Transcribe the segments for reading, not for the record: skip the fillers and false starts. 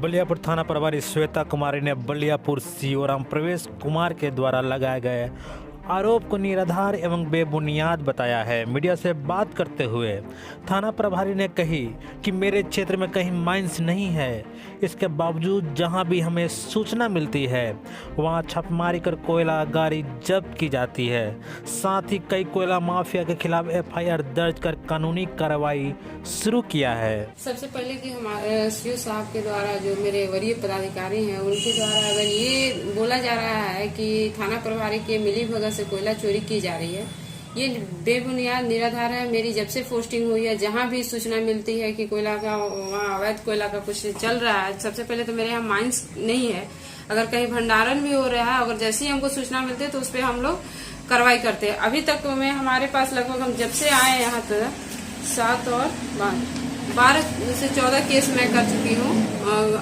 बलियापुर थाना प्रभारी श्वेता कुमारी ने बलियापुर सीओ राम प्रवेश कुमार के द्वारा लगाए गए आरोप को निराधार एवं बेबुनियाद बताया है। मीडिया से बात करते हुए थाना प्रभारी ने कही कि मेरे क्षेत्र में कहीं माइंस नहीं है, इसके बावजूद जहां भी हमें सूचना मिलती है वहां छापेमारी कर कोयला गाड़ी जब्त की जाती है। साथ ही कई कोयला माफिया के खिलाफ एफआईआर दर्ज कर कानूनी कार्रवाई शुरू किया है। सबसे पहले कि हमारे सीओ साहब के द्वारा जो मेरे वरीय पदाधिकारी हैं उनके द्वारा अगर ये बोला जा रहा है कि थाना प्रभारी के मिली भगत से कोयला चोरी की जा रही है, ये बेबुनियाद निराधार है। मेरी जब से पोस्टिंग हुई है जहां भी सूचना मिलती है कि कोयला का वहाँ अवैध कोयला का कुछ चल रहा है, सबसे पहले तो मेरे यहाँ माइंस नहीं है, अगर कहीं भंडारण भी हो रहा है, अगर जैसे ही हमको सूचना मिलती है तो उस पर हम लोग कार्रवाई करते हैं। अभी तक में हमारे पास लगभग हम जब से आए यहाँ तक 7 और 12 से 14 केस मैं कर चुकी हूँ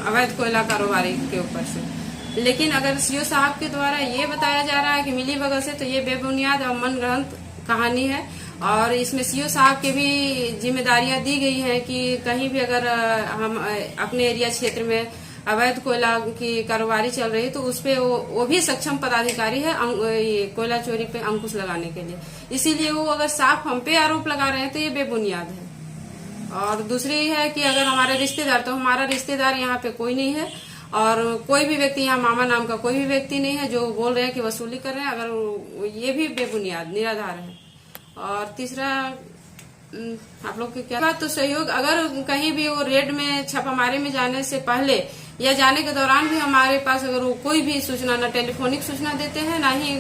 अवैध कोयला कारोबारी के ऊपर से। लेकिन अगर सीओ साहब के द्वारा ये बताया जा रहा है कि मिली भगत से, तो ये बेबुनियाद और मनगढ़ंत कहानी है। और इसमें सीओ साहब के भी जिम्मेदारियां दी गई हैं कि कहीं भी अगर हम अपने एरिया क्षेत्र में अवैध कोयला की कारोबारी चल रही है तो उस पर वो भी सक्षम पदाधिकारी है कोयला चोरी पे अंकुश लगाने के लिए। इसीलिए वो अगर साफ हम पे आरोप लगा रहे हैं तो ये बेबुनियाद है। और दूसरी है कि अगर हमारे रिश्तेदार, तो हमारा रिश्तेदार यहाँ पे कोई नहीं है और कोई भी व्यक्ति यहाँ मामा नाम का कोई भी व्यक्ति नहीं है जो बोल रहे हैं कि वसूली कर रहे हैं, अगर ये भी बेबुनियाद निराधार है। और तीसरा आप लोग की क्या बात, तो सहयोग अगर कहीं भी वो रेड में छापामारी में जाने से पहले या जाने के दौरान भी हमारे पास अगर वो कोई भी सूचना, न टेलीफोनिक सूचना देते हैं ना ही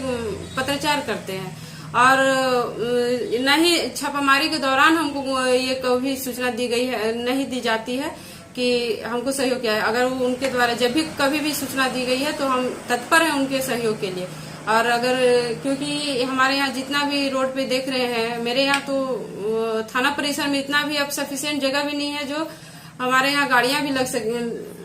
पत्रचार करते हैं, और न ही छापामारी के दौरान हमको ये कभी सूचना दी गई है, नहीं दी जाती है कि हमको सहयोग किया है। अगर उनके द्वारा जब भी कभी भी सूचना दी गई है तो हम तत्पर हैं उनके सहयोग के लिए। और अगर क्योंकि हमारे यहाँ जितना भी रोड पे देख रहे हैं, मेरे यहाँ तो थाना परिसर में इतना भी अब सफिशिएंट जगह भी नहीं है जो हमारे यहाँ गाड़ियां भी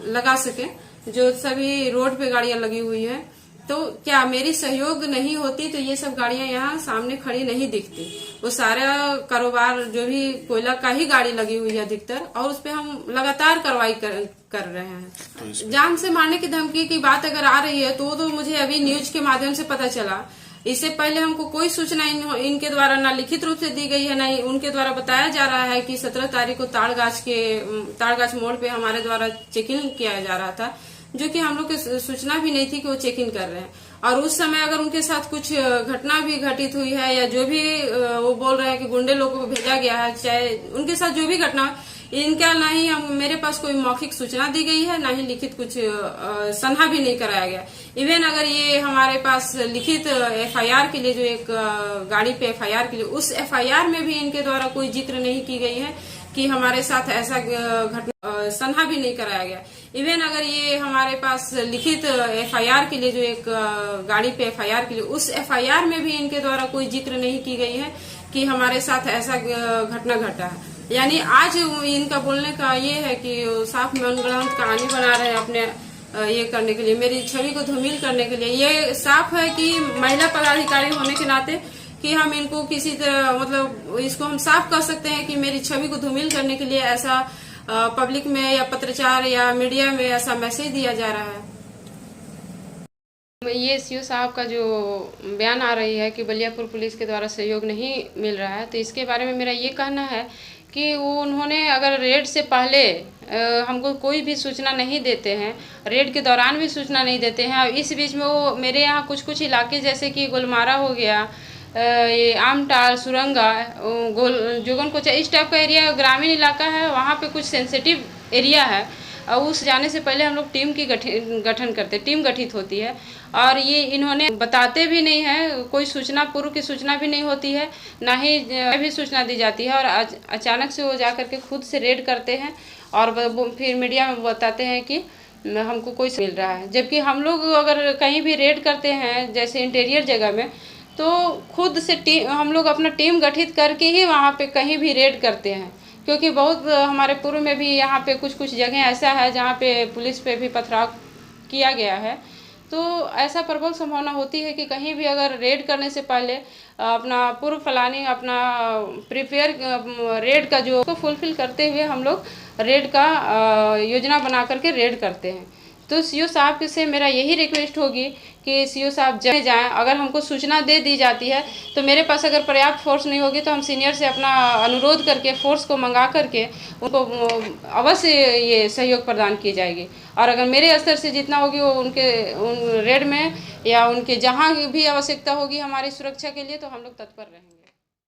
लगा सके, जो सभी रोड पे गाड़ियां लगी हुई है। तो क्या मेरी सहयोग नहीं होती तो ये सब गाड़ियां यहाँ सामने खड़ी नहीं दिखती। वो सारा कारोबार जो भी कोयला का ही गाड़ी लगी हुई है अधिकतर, और उस पे हम लगातार कार्रवाई कर रहे हैं। तो जान से मारने की धमकी की बात अगर आ रही है तो मुझे अभी न्यूज के माध्यम से पता चला। इससे पहले हमको कोई सूचना इनके द्वारा ना लिखित रूप से दी गई है, ना ही उनके द्वारा बताया जा रहा है कि 17 तारीख को ताड़गाछ मोड़ पे हमारे द्वारा चेकिंग किया जा रहा था, जो कि हम लोग की सूचना भी नहीं थी कि वो चेकिंग कर रहे हैं। और उस समय अगर उनके साथ कुछ घटना भी घटित हुई है या जो भी वो बोल रहे हैं कि गुंडे लोगों को भेजा गया है, चाहे उनके साथ जो भी घटना, इनका ना ही मेरे पास कोई मौखिक सूचना दी गई है, ना ही लिखित कुछ सनहा भी नहीं कराया गया। इवन अगर ये हमारे पास लिखित एफआईआर के लिए, जो एक गाड़ी पे एफआईआर के लिए, उस एफआईआर में भी इनके द्वारा कोई जिक्र नहीं की गई है कि हमारे साथ ऐसा घटना, सनहा भी नहीं कराया गया। इवन अगर ये हमारे पास लिखित एफआईआर के लिए, जो एक गाड़ी पे एफआईआर के लिए, उस एफआईआर में भी इनके द्वारा कोई जिक्र नहीं की गई है कि हमारे साथ ऐसा घटना घटा है। यानी आज इनका बोलने का ये है कि साफ मनगढ़ंत कहानी बना रहे हैं अपने ये करने के लिए, मेरी छवि को धूमिल करने के लिए। ये साफ है कि महिला पदाधिकारी होने के नाते कि हम इनको किसी तरह, मतलब इसको हम साफ कर सकते हैं कि मेरी छवि को धूमिल करने के लिए ऐसा पब्लिक में या पत्रचार या मीडिया में ऐसा मैसेज दिया जा रहा है। ये सीओ साहब का जो बयान आ रही है कि बलियापुर पुलिस के द्वारा सहयोग नहीं मिल रहा है, तो इसके बारे में मेरा ये कहना है कि वो उन्होंने अगर रेड से पहले हमको कोई भी सूचना नहीं देते हैं, रेड के दौरान भी सूचना नहीं देते हैं, और इस बीच में वो मेरे यहाँ कुछ इलाके जैसे कि गोलमारा हो गया, ये आमटाल, सुरंगा, जोगन कोचा, इस टाइप का एरिया ग्रामीण इलाका है, वहाँ पे कुछ सेंसिटिव एरिया है। और उस जाने से पहले हम लोग टीम की गठन करते, टीम गठित होती है, और ये इन्होंने बताते भी नहीं है, कोई सूचना, पूर्व की सूचना भी नहीं होती है, ना ही भी सूचना दी जाती है, और अचानक से वो जा करके खुद से रेड करते हैं और फिर मीडिया में बताते हैं कि हमको कोई मिल रहा है। जबकि हम लोग अगर कहीं भी रेड करते हैं जैसे इंटीरियर जगह में, तो खुद से हम लोग अपना टीम गठित करके ही वहाँ पे कहीं भी रेड करते हैं। क्योंकि बहुत हमारे पूर्व में भी यहाँ पे कुछ जगह ऐसा है जहाँ पे पुलिस पे भी पथराव किया गया है, तो ऐसा प्रबल संभावना होती है कि कहीं भी अगर रेड करने से पहले अपना पूर्व प्लानिंग, अपना प्रिपेयर रेड का जो को फुलफिल करते हुए हम लोग रेड का योजना बना करके रेड करते हैं। तो सीओ साहब से मेरा यही रिक्वेस्ट होगी कि सीओ साहब जब जाएं, अगर हमको सूचना दे दी जाती है तो मेरे पास अगर पर्याप्त फोर्स नहीं होगी तो हम सीनियर से अपना अनुरोध करके फोर्स को मंगा करके उनको अवश्य ये सहयोग प्रदान की जाएगी। और अगर मेरे स्तर से जितना होगी वो उन रेड में या उनके जहाँ भी आवश्यकता होगी हमारी सुरक्षा के लिए, तो हम लोग तत्पर रहेंगे।